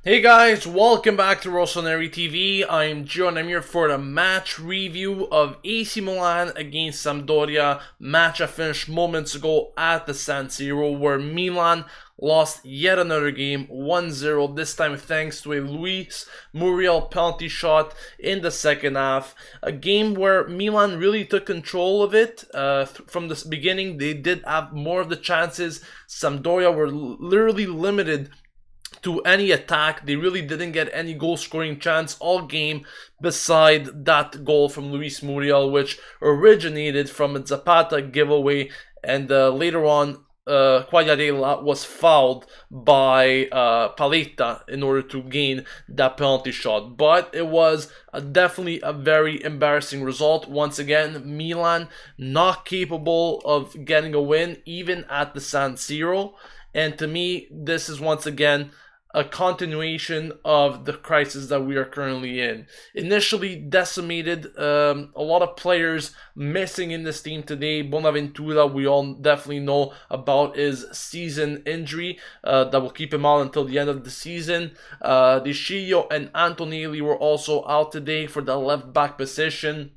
Hey guys, welcome back to Rossoneri TV. I'm Gio and I'm here for the match review of AC Milan against Sampdoria. Match I finished moments ago at the San Siro, where Milan lost yet another game 1-0, this time thanks to a Muriel penalty shot in the second half. A game where Milan really took control of it from the beginning. They did have more of the chances. Sampdoria were literally limited to any attack. They really didn't get any goal scoring chance all game beside that goal from Muriel, which originated from a Zapata giveaway, and later on Quagliarella was fouled by Paletta in order to gain that penalty shot. But it was definitely a very embarrassing result. Once again, Milan not capable of getting a win even at the San Siro. And to me, this is once again a continuation of the crisis that we are currently in. Initially decimated, a lot of players missing in this team today. Bonaventura, we all definitely know about his season injury that will keep him out until the end of the season. Deschillo and Antonelli were also out today for the left back position.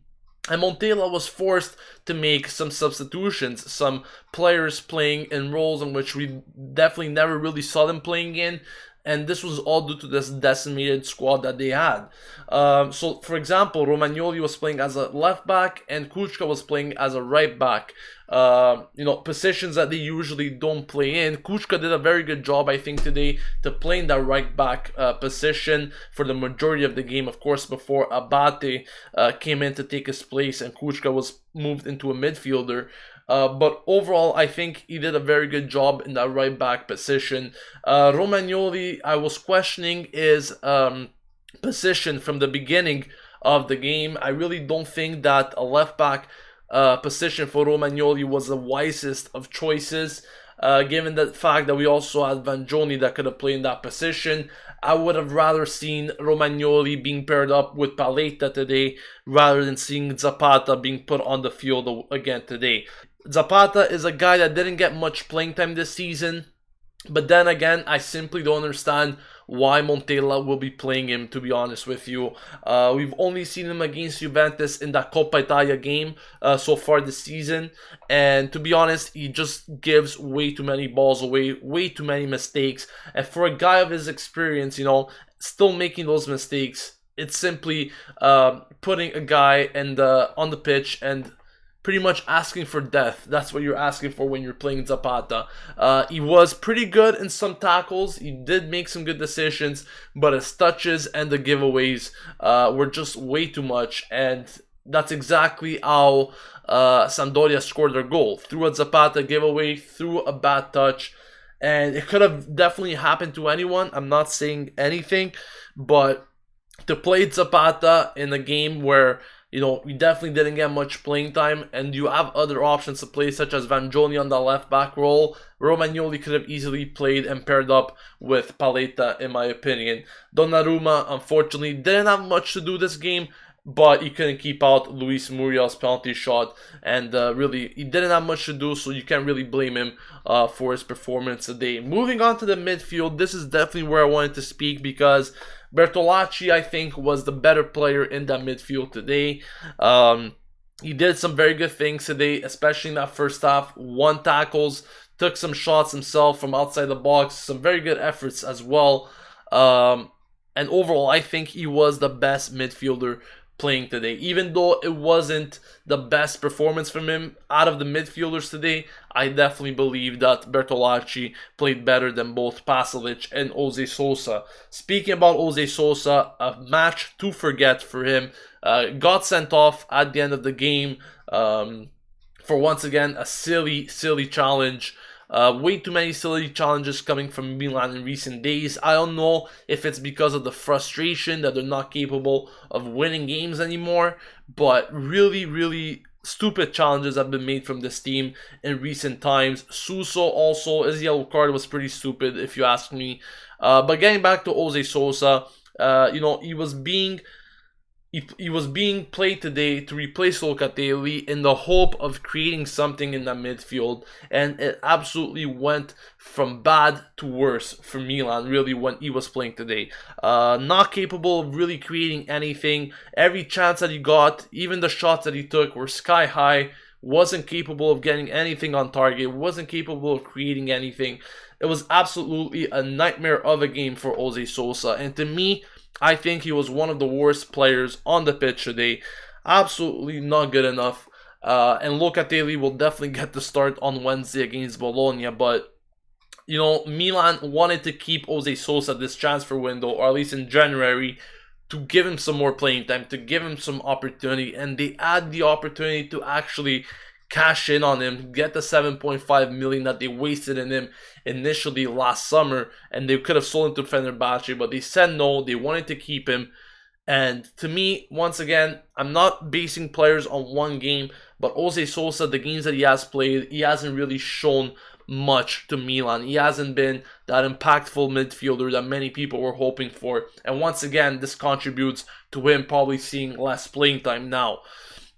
And Montella was forced to make some substitutions, some players playing in roles in which we definitely never really saw them playing in. And this was all due to this decimated squad that they had. So, for example, Romagnoli was playing as a left back and Kuchka was playing as a right back. Positions that they usually don't play in. Kuchka did a very good job, I think, today to play in that right back position for the majority of the game, of course, before Abate came in to take his place and Kuchka was moved into a midfielder. But overall, I think he did a very good job in that right back position. Romagnoli, I was questioning his position from the beginning of the game. I really don't think that a left back position for Romagnoli was the wisest of choices. Given the fact that we also had Vangioni that could have played in that position. I would have rather seen Romagnoli being paired up with Paletta today rather than seeing Zapata being put on the field again today. Zapata is a guy that didn't get much playing time this season, but then again, I simply don't understand why Montella will be playing him, to be honest with you. We've only seen him against Juventus in that Coppa Italia game so far this season, and to be honest, he just gives way too many balls away, way too many mistakes, and for a guy of his experience, still making those mistakes, it's simply putting a guy on the pitch and pretty much asking for death. That's what you're asking for when you're playing Zapata. He was pretty good in some tackles. He did make some good decisions, but his touches and the giveaways were just way too much. And that's exactly how Sampdoria scored their goal. Through a Zapata giveaway, through a bad touch. And it could have definitely happened to anyone. I'm not saying anything, but to play Zapata in a game where we definitely didn't get much playing time, and you have other options to play, such as Vangioni on the left back role. Romagnoli could have easily played and paired up with Paletta, in my opinion. Donnarumma, unfortunately, didn't have much to do this game, but he couldn't keep out Muriel's penalty shot, and really, he didn't have much to do, so you can't really blame him for his performance today. Moving on to the midfield, this is definitely where I wanted to speak, because Bertolacci, I think, was the better player in that midfield today. He did some very good things today, especially in that first half. Won tackles, took some shots himself from outside the box, some very good efforts as well. And overall, I think he was the best midfielder playing today. Even though it wasn't the best performance from him out of the midfielders today, I definitely believe that Bertolacci played better than both Pasalic and Jose Sosa. Speaking about Jose Sosa, a match to forget for him. Got sent off at the end of the game for once again a silly challenge. Way too many silly challenges coming from Milan in recent days. I don't know if it's because of the frustration that they're not capable of winning games anymore, but really stupid challenges have been made from this team in recent times. Suso also, his yellow card was pretty stupid if you ask me. But getting back to Jose Sosa, he was being he was being played today to replace Locatelli in the hope of creating something in the midfield, and it absolutely went from bad to worse for Milan, really, when he was playing today. Not capable of really creating anything. Every chance that he got, even the shots that he took, were sky high. Wasn't capable of getting anything on target, wasn't capable of creating anything. It was absolutely a nightmare of a game for Jose Sosa, and to me, I think he was one of the worst players on the pitch today. Absolutely not good enough. And Locatelli will definitely get the start on Wednesday against Bologna. But, Milan wanted to keep Jose Sosa this transfer window, or at least in January, to give him some more playing time, to give him some opportunity. And they had the opportunity to actually cash in on him, get the 7.5 million that they wasted in him initially last summer, and they could have sold him to Fenerbahce, but they said no. They wanted to keep him. And to me, once again, I'm not basing players on one game, but Jose Sosa, the games that he has played, he hasn't really shown much to Milan. He hasn't been that impactful midfielder that many people were hoping for. And once again, this contributes to him probably seeing less playing time now.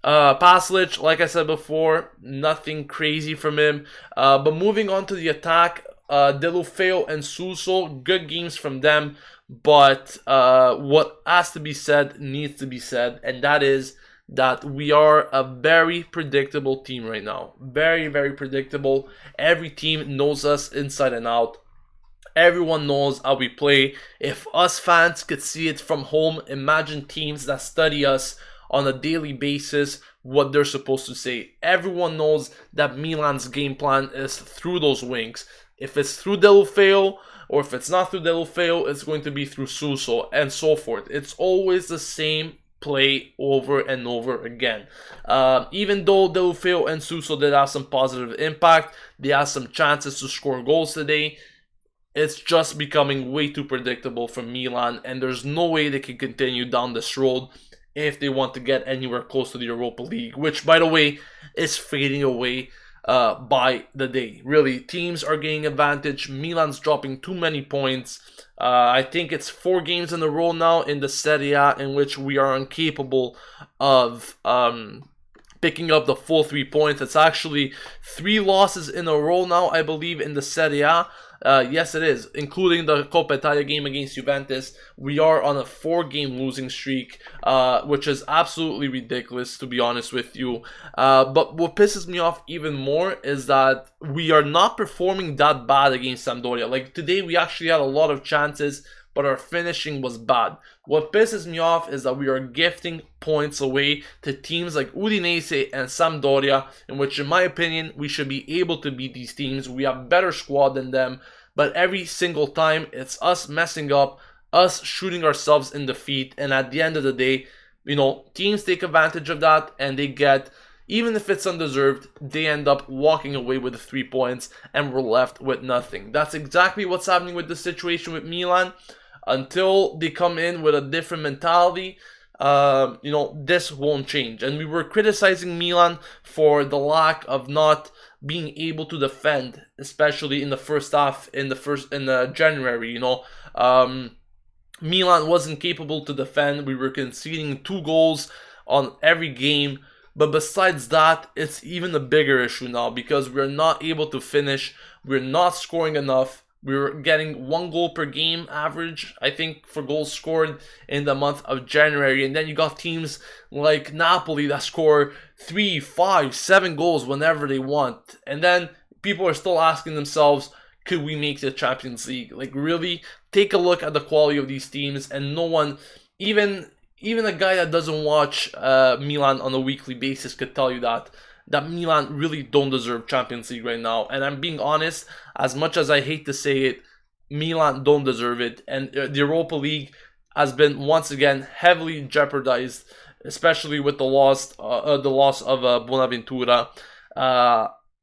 Paslic, like I said before, nothing crazy from him. But moving on to the attack, Deulofeu and Suso, good games from them. But what has to be said needs to be said, and that is that we are a very predictable team right now. Very, very predictable. Every team knows us inside and out. Everyone knows how we play. If us fans could see it from home, imagine teams that study us on a daily basis what they're supposed to say. Everyone knows that Milan's game plan is through those wings. If it's through Deulofeu, or if it's not through Deulofeu, it's going to be through Suso, and so forth. It's always the same play over and over again. Even though Deulofeu and Suso did have some positive impact, they had some chances to score goals today, it's just becoming way too predictable for Milan, and there's no way they can continue down this road if they want to get anywhere close to the Europa League, which, by the way, is fading away by the day. Really, teams are gaining advantage. Milan's dropping too many points. I think it's 4 games in a row now in the Serie A in which we are incapable of picking up the full 3 points. It's actually 3 losses in a row now, I believe, in the Serie A. Yes, it is, including the Coppa Italia game against Juventus. We are on a 4-game losing streak, which is absolutely ridiculous, to be honest with you. But what pisses me off even more is that we are not performing that bad against Sampdoria. Like, today we actually had a lot of chances, but our finishing was bad. What pisses me off is that we are gifting points away to teams like Udinese and Sampdoria, in which, in my opinion, we should be able to beat these teams. We have better squad than them, but every single time it's us messing up, us shooting ourselves in the feet, and at the end of the day, teams take advantage of that, and they get, even if it's undeserved, they end up walking away with the 3 points, and we're left with nothing. That's exactly what's happening with the situation with Milan. Until they come in with a different mentality, this won't change. And we were criticizing Milan for the lack of not being able to defend, especially in the first half, in January. Milan wasn't capable to defend. We were conceding 2 goals on every game. But besides that, it's even a bigger issue now because we're not able to finish. We're not scoring enough. We're getting 1 goal per game average, I think, for goals scored in the month of January. And then you got teams like Napoli that score 3, 5, 7 goals whenever they want. And then people are still asking themselves, could we make the Champions League? Like, really, take a look at the quality of these teams, and no one, even a guy that doesn't watch Milan on a weekly basis could tell you that Milan really don't deserve Champions League right now. And I'm being honest, as much as I hate to say it, Milan don't deserve it. And the Europa League has been once again heavily jeopardized, especially with the loss of Bonaventura.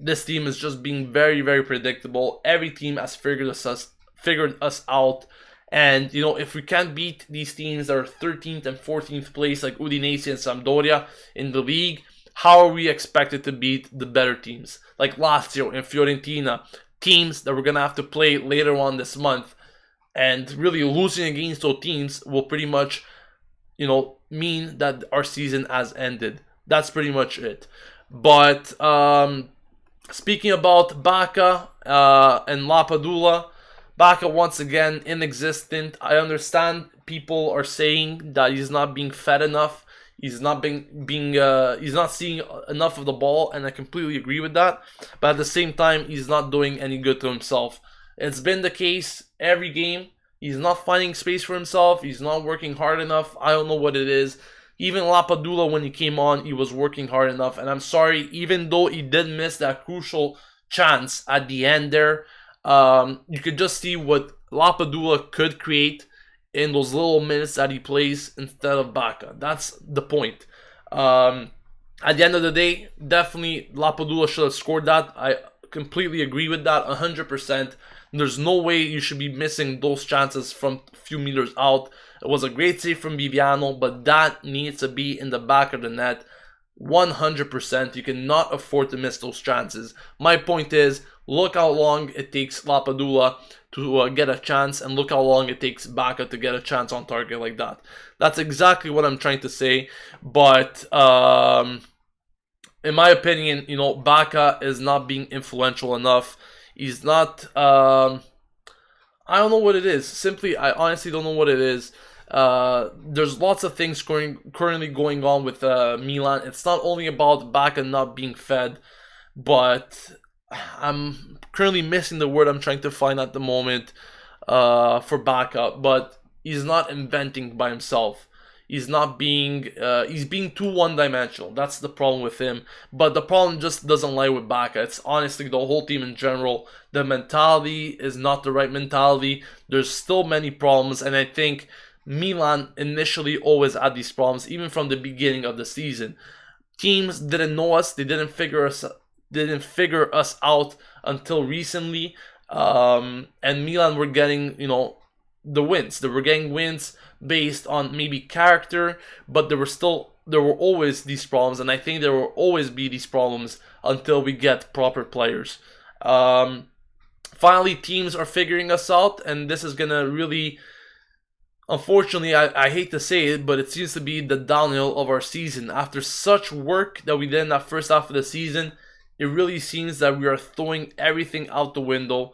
This team is just being very, very predictable. Every team has figured us out. And, if we can't beat these teams that are 13th and 14th place, like Udinese and Sampdoria in the league, how are we expected to beat the better teams like Lazio and Fiorentina, teams that we're going to have to play later on this month? And really losing against those teams will pretty much, mean that our season has ended. That's pretty much it. But speaking about Baka and Lapadula, Baka once again inexistent. I understand people are saying that he's not being fed enough. He's not he's not seeing enough of the ball, and I completely agree with that. But at the same time, he's not doing any good to himself. It's been the case every game. He's not finding space for himself. He's not working hard enough. I don't know what it is. Even Lapadula, when he came on, he was working hard enough. And I'm sorry, even though he did miss that crucial chance at the end there, you could just see what Lapadula could create in those little minutes that he plays instead of Baka. That's the point. At the end of the day, definitely Lapadula should have scored that. I completely agree with that, 100%. There's no way you should be missing those chances from a few meters out. It was a great save from Viviano, but that needs to be in the back of the net 100%. You cannot afford to miss those chances. My point is, look how long it takes Lapadula to get a chance, and look how long it takes Baka to get a chance on target like that. That's exactly what I'm trying to say. But in my opinion, Baka is not being influential enough. He's not. I don't know what it is. Simply, I honestly don't know what it is. There's lots of things currently going on with Milan. It's not only about Baka not being fed, but I'm currently missing the word I'm trying to find at the moment for Baka. But he's not inventing by himself. He's not being, he's being too one-dimensional. That's the problem with him. But the problem just doesn't lie with Baka. It's honestly the whole team in general. The mentality is not the right mentality. There's still many problems, and I think Milan initially always had these problems, even from the beginning of the season. Teams didn't know us. They didn't figure us out until recently. And Milan were getting, the wins. They were getting wins based on maybe character, but there were always these problems, and I think there will always be these problems until we get proper players. Finally, teams are figuring us out, and this is gonna really, unfortunately, I hate to say it, but it seems to be the downhill of our season. After such work that we did in that first half of the season, it really seems that we are throwing everything out the window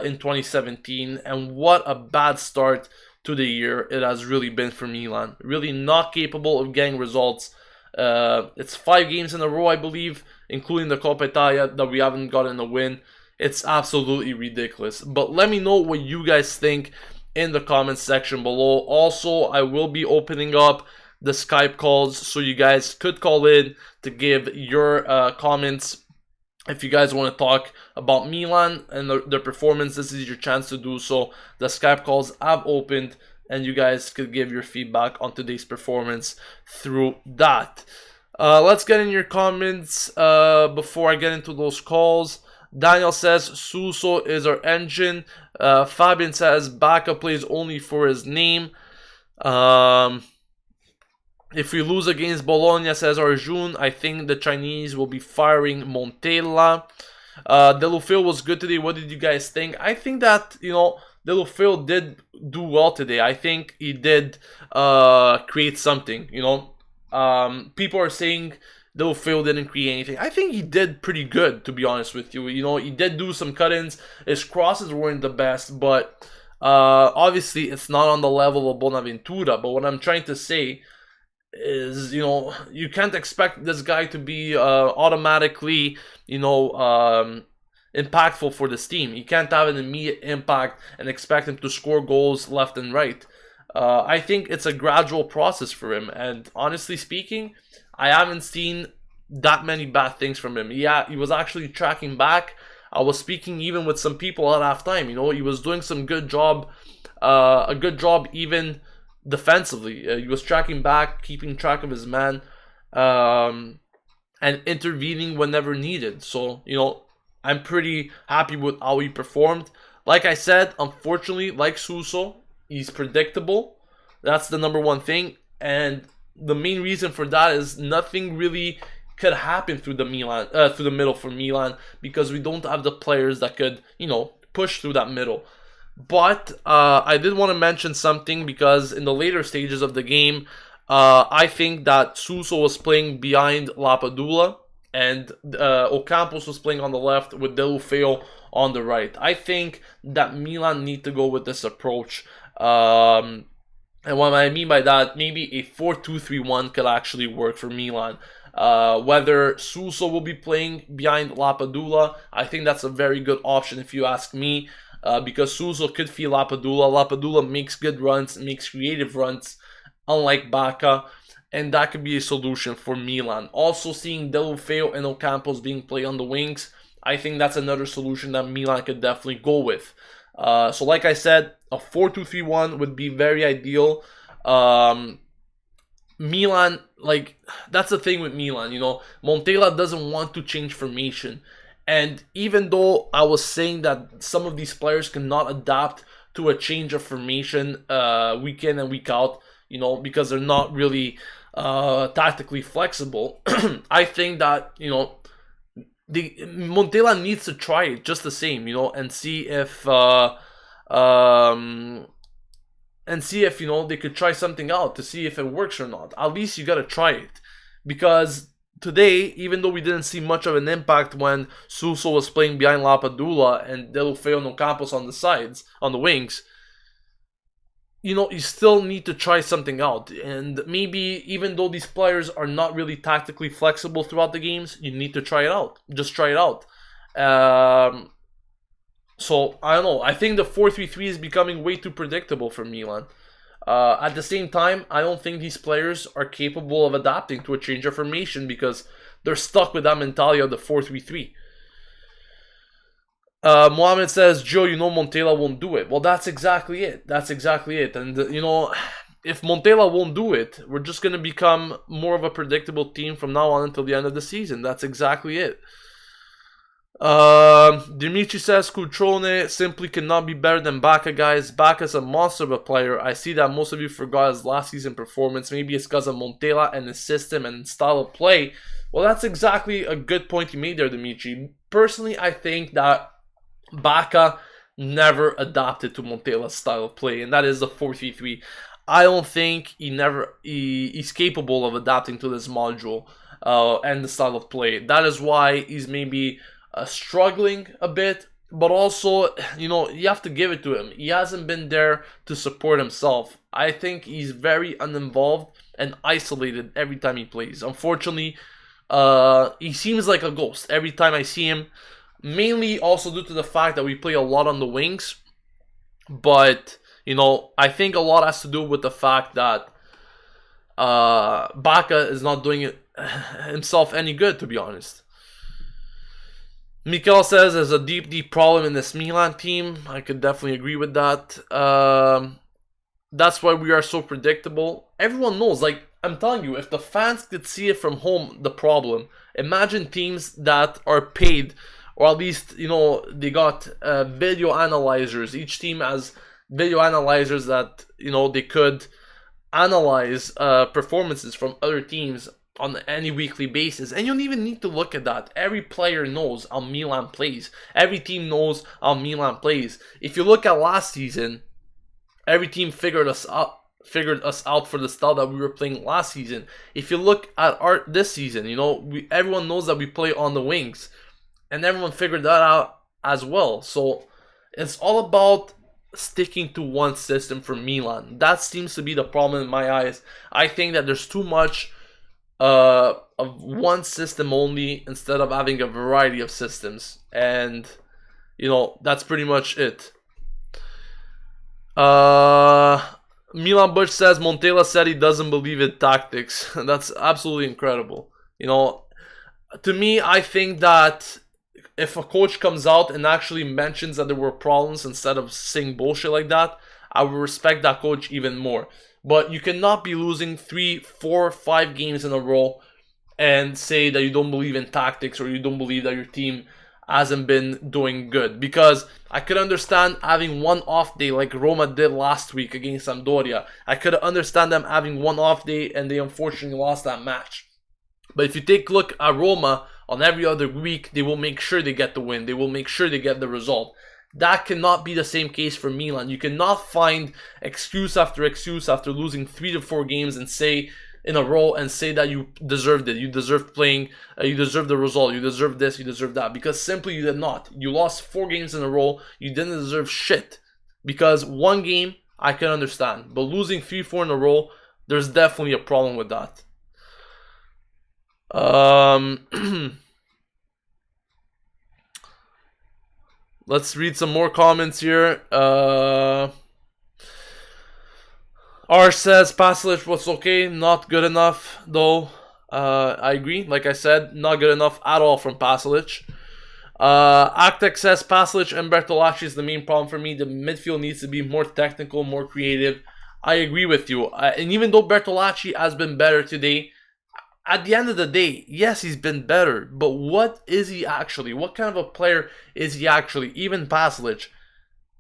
in 2017, and what a bad start to the year it has really been for Milan. Really not capable of getting results. It's 5 games in a row, I believe, including the Coppa Italia, that we haven't gotten a win. It's absolutely ridiculous. But let me know what you guys think in the comments section below. Also, I will be opening up the Skype calls, so you guys could call in to give your comments. If you guys want to talk about Milan and their performance, this is your chance to do so. The Skype calls have opened, and you guys could give your feedback on today's performance through that. Let's get in your comments before I get into those calls. Daniel says Suso is our engine. Fabian says Baka plays only for his name. If we lose against Bologna, says Arjun, I think the Chinese will be firing Montella. Delufeu was good today. What did you guys think? I think that, Delufeu did do well today. I think he did create something, People are saying Delufeu didn't create anything. I think he did pretty good, to be honest with you. He did do some cut-ins. His crosses weren't the best, but obviously it's not on the level of Bonaventura. But what I'm trying to say is, you can't expect this guy to be automatically, impactful for this team. You can't have an immediate impact and expect him to score goals left and right. I think it's a gradual process for him, and honestly speaking, I haven't seen that many bad things from him. Yeah, he was actually tracking back. I was speaking even with some people at halftime. He was doing some good job, a good job even defensively. He was tracking back, keeping track of his man, and intervening whenever needed. So, I'm pretty happy with how he performed. Like I said, unfortunately, like Suso, he's predictable. That's the number one thing. And the main reason for that is nothing really could happen through the middle for Milan, because we don't have the players that could, push through that middle. But I did want to mention something, because in the later stages of the game, I think that Suso was playing behind Lapadula, and Ocampos was playing on the left with Deulofeu on the right. I think that Milan need to go with this approach. And what I mean by that, maybe a 4-2-3-1 could actually work for Milan. Whether Suso will be playing behind Lapadula, I think that's a very good option if you ask me. Because Suso could feel Lapadula. Lapadula makes good runs, makes creative runs, unlike Bacca, and that could be a solution for Milan. Also, seeing Deulofeu and Ocampos being played on the wings, I think that's another solution that Milan could definitely go with. So like I said, a 4-2-3-1 would be very ideal. Milan, like, that's the thing with Milan, Montella doesn't want to change formation. And even though I was saying that some of these players cannot adapt to a change of formation week in and week out, because they're not really tactically flexible, I think that, Montella needs to try it just the same, and see if they could try something out to see if it works or not. At least you gotta try it, because today, even though we didn't see much of an impact when Suso was playing behind Lapadula and Deulofeu and Ocampos on the sides, on the wings, you still need to try something out. And maybe even though these players are not really tactically flexible throughout the games, you need to try it out. Just try it out. So, I don't know. I think the 4-3-3 is becoming way too predictable for Milan. At the same time, I don't think these players are capable of adapting to a change of formation because they're stuck with that mentality of the 4-3-3. Mohammed says, Joe, Montella won't do it. Well, that's exactly it. And, if Montella won't do it, we're just going to become more of a predictable team from now on until the end of the season. That's exactly it. Dimitri says Cutrone simply cannot be better than Bacca, guys. Bacca's a monster of a player. I see that most of you forgot his last season performance. Maybe it's because of Montella and his system and style of play. Well, that's exactly a good point you made there, Dimitri. Personally, I think that Bacca never adapted to Montella's style of play, and that is the 4-3-3. I don't think he's capable of adapting to this module and the style of play. That is why he's maybe struggling a bit, but also, you have to give it to him. He hasn't been there to support himself. I think he's very uninvolved and isolated every time he plays. Unfortunately, he seems like a ghost every time I see him, mainly also due to the fact that we play a lot on the wings. But, I think a lot has to do with the fact that Bacca is not doing it himself any good, to be honest. Mikel says there's a deep problem in this Milan team. I could definitely agree with that. That's why we are so predictable. Everyone knows, I'm telling you, if the fans could see it from home, the problem. Imagine teams that are paid, or at least, they got video analyzers. Each team has video analyzers that, they could analyze performances from other teams on any weekly basis, and you don't even need to look at that. Every player knows how Milan plays. Every team knows how Milan plays. If you look at last season, every team figured us out for the style that we were playing last season. If you look at this season, everyone knows that we play on the wings, and everyone figured that out as well. So it's all about sticking to one system for Milan. That seems to be the problem in my eyes. I think that there's too much of one system only instead of having a variety of systems, and that's pretty much it. Milan Butch says Montella said he doesn't believe in tactics. That's absolutely incredible. To me, I think that if a coach comes out and actually mentions that there were problems instead of saying bullshit like that, I would respect that coach even more. But you cannot be losing 3, 4, 5 games in a row and say that you don't believe in tactics or you don't believe that your team hasn't been doing good. Because I could understand having one off day like Roma did last week against Sampdoria. I could understand them having one off day and they unfortunately lost that match. But if you take a look at Roma, on every other week, they will make sure they get the win. They will make sure they get the result. That cannot be the same case for Milan. You cannot find excuse after excuse after losing 3 to 4 games and say in a row and say that you deserved it. You deserved playing, you deserved the result, you deserved this, you deserved that. Because simply you did not. You lost 4 games in a row. You didn't deserve shit. Because one game, I can understand. But losing 3-4 in a row, there's definitely a problem with that. Let's read some more comments here. R says Pasalic was okay, not good enough though. I agree. Like I said, not good enough at all from Pasalic. Actek says Pasalic and Bertolacci is the main problem for me. The midfield needs to be more technical, more creative. I agree with you. And even though Bertolacci has been better today, at the end of the day, yes, he's been better. But what is he actually? What kind of a player is he actually? Even Pasalic,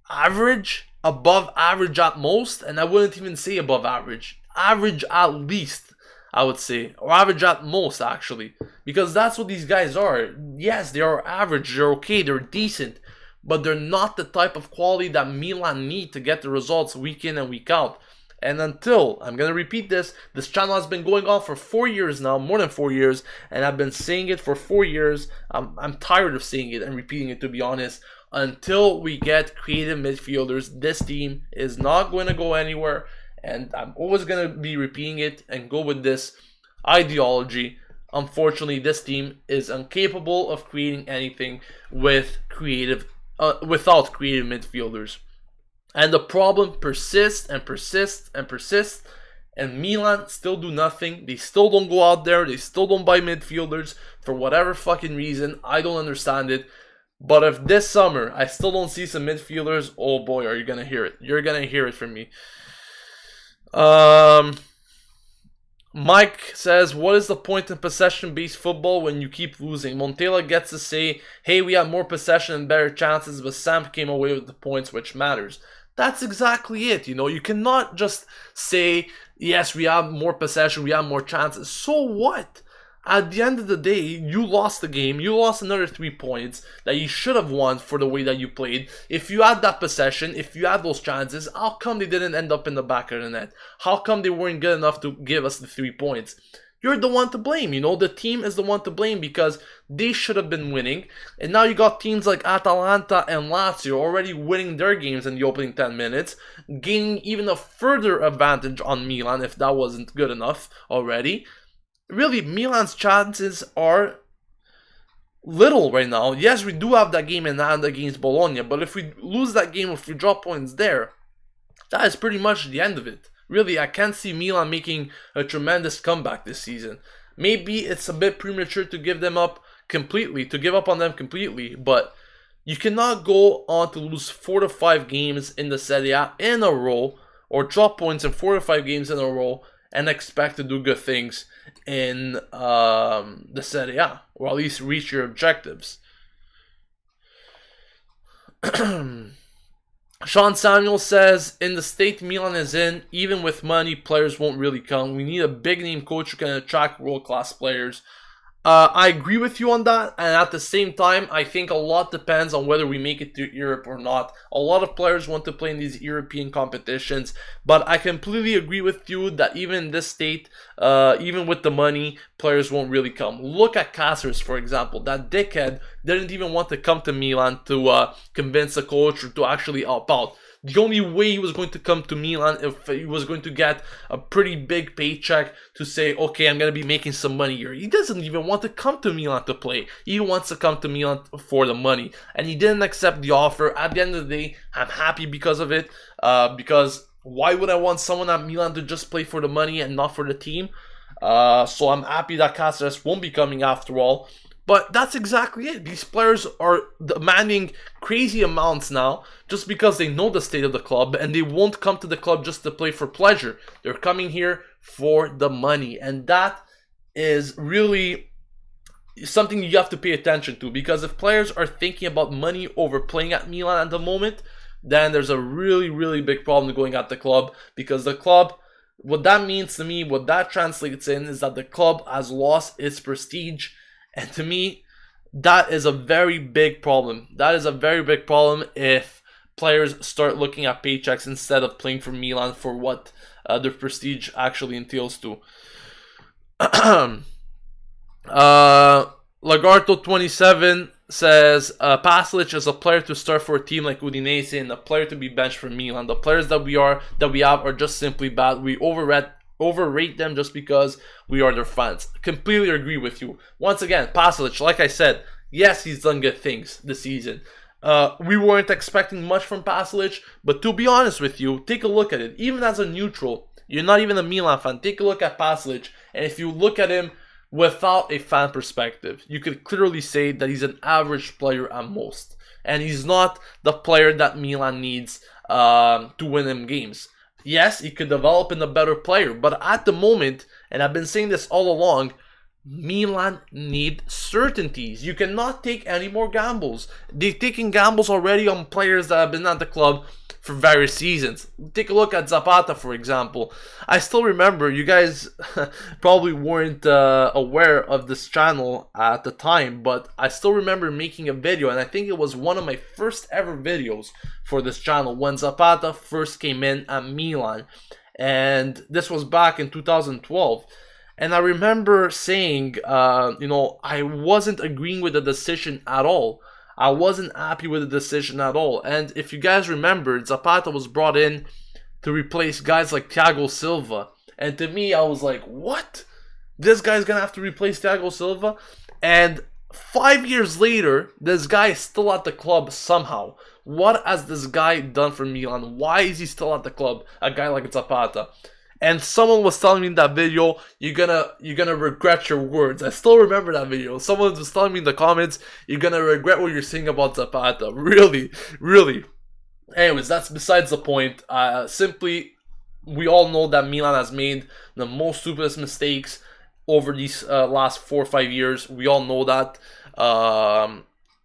average, above average at most, and I wouldn't even say above average. Average at least, I would say, or average at most actually, because that's what these guys are. Yes, they are average, they're okay, they're decent, but they're not the type of quality that Milan need to get the results week in and week out. And until, I'm going to repeat this channel has been going on for 4 years now, more than 4 years, and I've been saying it for 4 years. I'm tired of saying it and repeating it, to be honest. Until we get creative midfielders, this team is not going to go anywhere, and I'm always going to be repeating it and go with this ideology. Unfortunately, this team is incapable of creating anything with without creative midfielders. And the problem persists and persists and persists. And Milan still do nothing. They still don't go out there. They still don't buy midfielders for whatever fucking reason. I don't understand it. But if this summer I still don't see some midfielders, oh boy, are you going to hear it. You're going to hear it from me. Mike says, what is the point in possession-based football when you keep losing? Montella gets to say, hey, we had more possession and better chances, but Sam came away with the points, which matters. That's exactly it, you know. You cannot just say, yes, we have more possession, we have more chances. So what? At the end of the day, you lost the game. You lost another 3 points that you should have won for the way that you played. If you had that possession, if you had those chances, how come they didn't end up in the back of the net? How come they weren't good enough to give us the 3 points? You're the one to blame, you know. The team is the one to blame because they should have been winning. And now you got teams like Atalanta and Lazio already winning their games in the opening 10 minutes, gaining even a further advantage on Milan if that wasn't good enough already. Really, Milan's chances are little right now. Yes, we do have that game in hand against Bologna, but if we lose that game, if we drop points there, that is pretty much the end of it. Really, I can't see Milan making a tremendous comeback this season. Maybe it's a bit premature to give them up completely, to give up on them completely, but you cannot go on to lose 4 to 5 games in the Serie A in a row, or drop points in 4 to 5 games in a row, and expect to do good things in the Serie A, or at least reach your objectives. Sean Samuel says, in the state Milan is in, even with money, players won't really come. We need a big name coach who can attract world-class players. I agree with you on that, and at the same time, I think a lot depends on whether we make it to Europe or not. A lot of players want to play in these European competitions, but I completely agree with you that even in this state, even with the money, players won't really come. Look at Cáceres, for example. That dickhead didn't even want to come to Milan to convince the coach or to actually help out. The only way he was going to come to Milan if he was going to get a pretty big paycheck to say, okay, I'm going to be making some money here. He doesn't even want to come to Milan to play. He wants to come to Milan for the money. And he didn't accept the offer. At the end of the day, I'm happy because of it. Because why would I want someone at Milan to just play for the money and not for the team? So I'm happy that Cáceres won't be coming after all. But that's exactly it. These players are demanding crazy amounts now just because they know the state of the club and they won't come to the club just to play for pleasure. They're coming here for the money. And that is really something you have to pay attention to, because if players are thinking about money over playing at Milan at the moment, then there's a really, really big problem going at the club, because the club, what that means to me, what that translates in is that the club has lost its prestige. And to me, That is a very big problem. That is a very big problem if players start looking at paychecks instead of playing for Milan for what their prestige actually entails to. Lagarto27 says Paslic is a player to start for a team like Udinese and a player to be benched for Milan. The players that we have are just simply bad. We overrate them just because we are their fans. Completely agree with you. Once again, Paslic, like I said, yes, he's done good things this season. We weren't expecting much from Paslic, but to be honest with you, take a look at it. Even as a neutral, you're not even a Milan fan. Take a look at Paslic, and if you look at him without a fan perspective, you could clearly say that he's an average player at most. And he's not the player that Milan needs to win them games. Yes, he could develop into a better player, but at the moment, and I've been saying this all along, Milan need certainties. You cannot take any more gambles. They've taken gambles already on players that have been at the club for various seasons. Take a look at Zapata, for example. I still remember, you guys probably weren't aware of this channel at the time, but I still remember making a video, and I think it was one of my first ever videos for this channel when Zapata first came in at Milan. And this was back in 2012. And I remember saying, I wasn't agreeing with the decision at all. I wasn't happy with the decision at all. And if you guys remember, Zapata was brought in to replace guys like Thiago Silva. And to me, I was like, what? This guy's going to have to replace Thiago Silva? And 5 years later, this guy is still at the club somehow. What has this guy done for Milan? Why is he still at the club? A guy like Zapata. And someone was telling me in that video, you're gonna regret your words. I still remember that video. Someone was telling me in the comments, you're gonna regret what you're saying about Zapata. Really, really. Anyways, that's besides the point. Simply, we all know that Milan has made the most stupidest mistakes over these last 4 or 5 years. We all know that.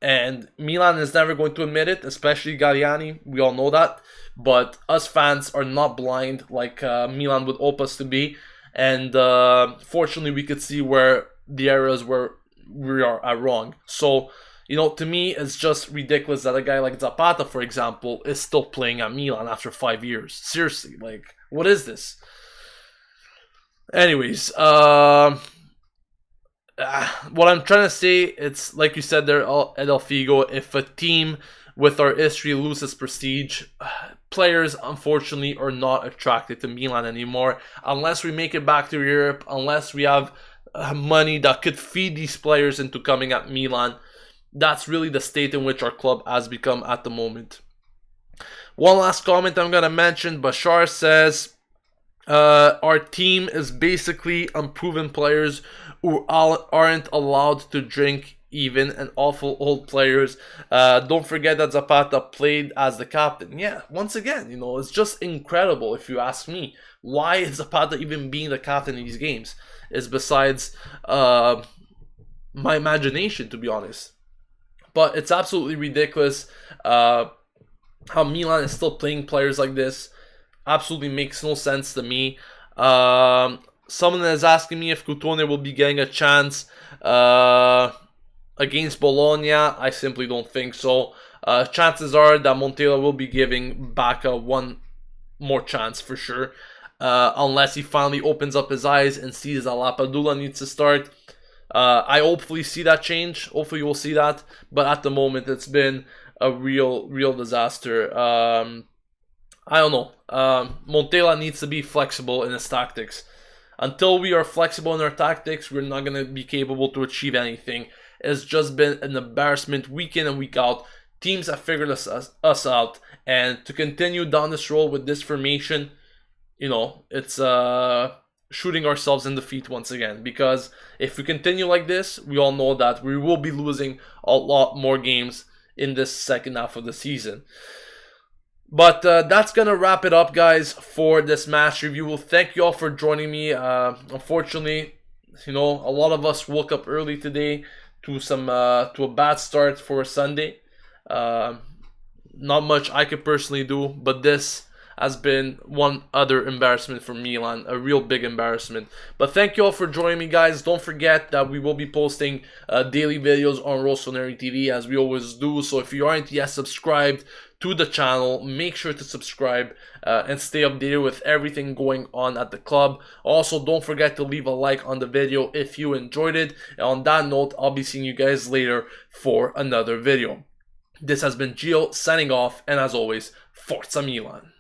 And Milan is never going to admit it, especially Galliani. We all know that. But us fans are not blind like Milan would hope us to be. And fortunately, we could see where the areas where we are wrong. So, to me, it's just ridiculous that a guy like Zapata, for example, is still playing at Milan after 5 years. Seriously, what is this? Anyways, what I'm trying to say, it's like you said there, Edel Figo, if a team with our history loses prestige, players unfortunately are not attracted to Milan anymore unless we make it back to Europe, unless we have money that could feed these players into coming at Milan. That's really the state in which our club has become at the moment. One last comment I'm going to mention. Bashar says, our team is basically unproven players who aren't allowed to drink even, and awful old players. Don't forget that Zapata played as the captain. Yeah, once again, it's just incredible if you ask me. Why is Zapata even being the captain in these games? Is besides my imagination, to be honest. But it's absolutely ridiculous how Milan is still playing players like this. Absolutely makes no sense to me. Someone is asking me if Coutone will be getting a chance against Bologna. I simply don't think so. Chances are that Montella will be giving Bacca one more chance for sure. Unless he finally opens up his eyes and sees that Lapadula needs to start. I hopefully see that change. Hopefully we'll see that. But at the moment, it's been a real disaster. I don't know. Montella needs to be flexible in his tactics. Until we are flexible in our tactics, we're not going to be capable to achieve anything. It's just been an embarrassment week in and week out. Teams have figured us out. And to continue down this road with this formation, it's shooting ourselves in the feet once again. Because if we continue like this, we all know that we will be losing a lot more games in this second half of the season. But that's going to wrap it up, guys, for this match review. Thank you all for joining me. Unfortunately, a lot of us woke up early today to a bad start for a Sunday. Not much I could personally do, but this has been one other embarrassment for Milan, a real big embarrassment. But thank you all for joining me, guys. Don't forget that we will be posting daily videos on Rossoneri TV as we always do. So if you aren't yet subscribed to the channel, make sure to subscribe and stay updated with everything going on at the club. Also, don't forget to leave a like on the video if you enjoyed it. And on that note, I'll be seeing you guys later for another video. This has been Gio signing off, and as always, Forza Milan.